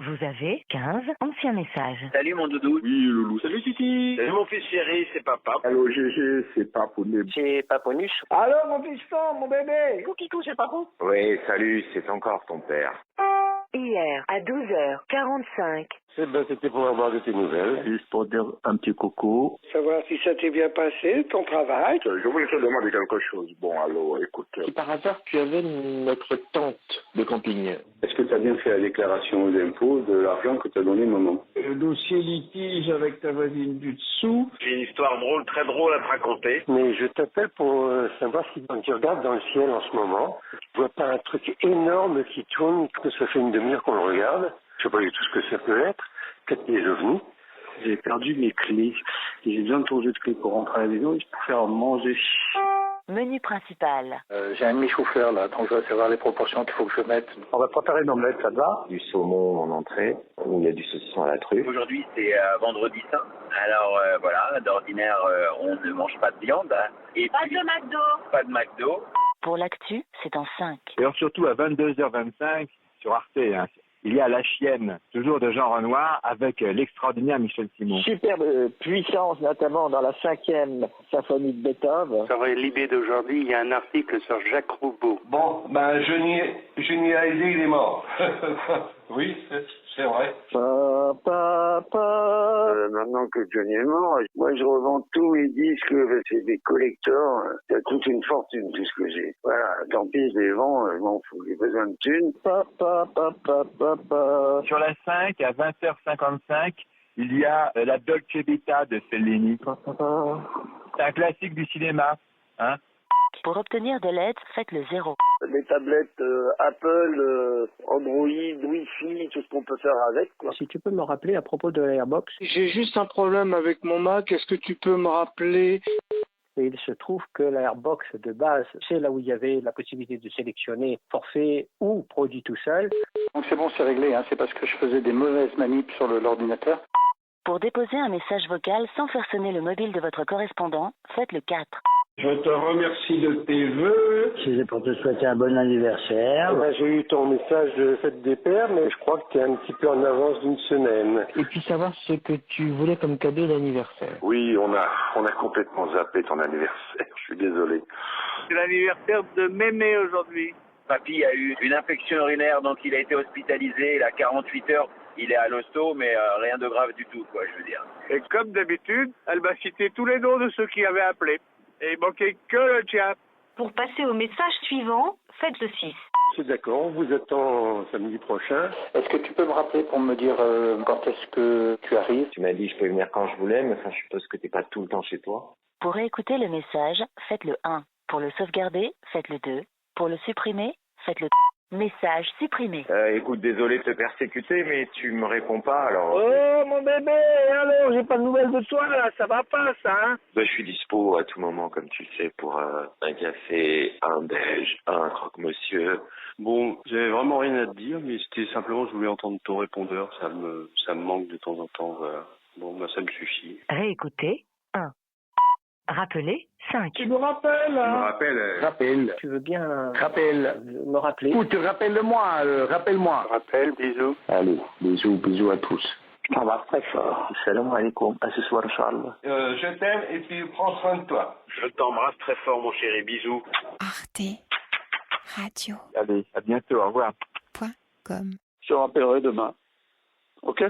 Vous avez 15 anciens messages. Salut mon doudou. Oui, Loulou. Salut Titi. Salut mon fils chéri, c'est papa. Allô, GG, c'est Papounet. C'est Paponus. Allô mon fiston, mon bébé. Coucou, c'est Papou. Oui, salut, c'est encore ton père. Hier, à 12h45. Eh ben, c'était pour avoir de tes nouvelles. Juste pour dire un petit coucou. Savoir si ça t'est bien passé, ton travail. Je voulais te demander quelque chose. Bon, alors, écoute. Si par hasard tu avais notre tente de camping. Est-ce que tu as bien fait la déclaration d'impôt de l'argent que tu as donné maman? Le dossier litige avec ta voisine du dessous. J'ai une histoire drôle, très drôle à te raconter. Mais je t'appelle pour savoir si quand tu regardes dans le ciel en ce moment, tu vois pas un truc énorme qui tourne, que ça fait une demi-heure qu'on le regarde. Je sais pas du tout ce que ça peut être. Peut-être des ovnis. J'ai perdu mes clés. J'ai besoin de trouver de clés pour rentrer à la maison pour faire manger. Menu principal. J'ai un demi-chauffeur là, donc je vais savoir les proportions qu'il faut que je mette. On va préparer une omelette, ça te va? Du saumon en entrée, où il y a du saucisson à la truffe. Aujourd'hui c'est vendredi saint. Alors voilà, d'ordinaire on ne mange pas de viande. Et Pas puis, de McDo. pas de McDo. Pour l'actu, c'est en 5. Et alors surtout à 22h25 sur Arte, hein, il y a La Chienne, toujours de Jean Renoir, avec l'extraordinaire Michel Simon. Superbe puissance, notamment dans la 5e symphonie de Beethoven. Sur l'idée d'aujourd'hui, il y a un article sur Jacques Roubaud. Bon, ben Johnny Hallyday, il est mort. Oui, c'est vrai. Maintenant que Johnny est mort, moi je revends tous mes disques, c'est des collecteurs, c'est toute une fortune tout ce que j'ai. Voilà, tant pis, je les vends, je m'en fous, j'ai besoin de thunes. Sur la 5, à 20h55, il y a la Dolce Vita de Fellini. C'est un classique du cinéma, hein. Pour obtenir de l'aide, faites le 0. Les tablettes Apple, Android, Wi-Fi, tout ce qu'on peut faire avec, quoi. Si tu peux me rappeler à propos de l'Airbox. J'ai juste un problème avec mon Mac. Est-ce que tu peux me rappeler? Et il se trouve que l'Airbox de base, c'est là où il y avait la possibilité de sélectionner forfait ou produit tout seul. Donc c'est bon, c'est réglé, hein. C'est parce que je faisais des mauvaises manips sur l'ordinateur. Pour déposer un message vocal sans faire sonner le mobile de votre correspondant, faites le 4. Je te remercie de tes vœux. C'est pour te souhaiter un bon anniversaire. J'ai eu ton message de fête des pères, mais je crois que tu es un petit peu en avance d'une semaine. Et puis savoir ce que tu voulais comme cadeau d'anniversaire. Oui, on a complètement zappé ton anniversaire. Je suis désolé. C'est l'anniversaire de Mémé aujourd'hui. Papy a eu une infection urinaire, donc il a été hospitalisé. Il a 48 heures. Il est à l'hosto, mais rien de grave du tout, quoi, je veux dire. Et comme d'habitude, elle m'a cité tous les noms de ceux qui avaient appelé. Et il manquait que le tien. Pour passer au message suivant, faites le 6. C'est d'accord, on vous attend samedi prochain. Est-ce que tu peux me rappeler pour me dire quand est-ce que tu arrives? Tu m'as dit que je pouvais venir quand je voulais, mais enfin, je suppose que t'es pas tout le temps chez toi. Pour réécouter le message, faites le 1. Pour le sauvegarder, faites le 2. Pour le supprimer, faites le 3. Message supprimé. Écoute, désolé de te persécuter, mais tu me réponds pas, alors... Oh mon bébé, allô, j'ai pas de nouvelles de toi là, ça va pas ça, hein? Je suis dispo à tout moment, comme tu le sais, pour un café, un déj, un croque-monsieur. Bon, j'avais vraiment rien à te dire, mais c'était simplement, je voulais entendre ton répondeur. Ça me manque de temps en temps, voilà. Bon, bah, ça me suffit. Réécoutez, 1. Rappelez, 5. Tu me rappelles, hein? Rappelle. Tu veux bien Rappelle. me rappeler? Écoute, rappelle-moi, rappelle-moi. Rappelle, bisous. Allez, bisous à tous. Je t'embrasse très fort. Salam alaikum. À ce soir, Inch'Allah. Je t'aime et puis prends soin de toi. Je t'embrasse très fort, mon chéri. Bisous. Arte Radio. Allez, à bientôt, au revoir. .com. Je te rappellerai demain. Ok?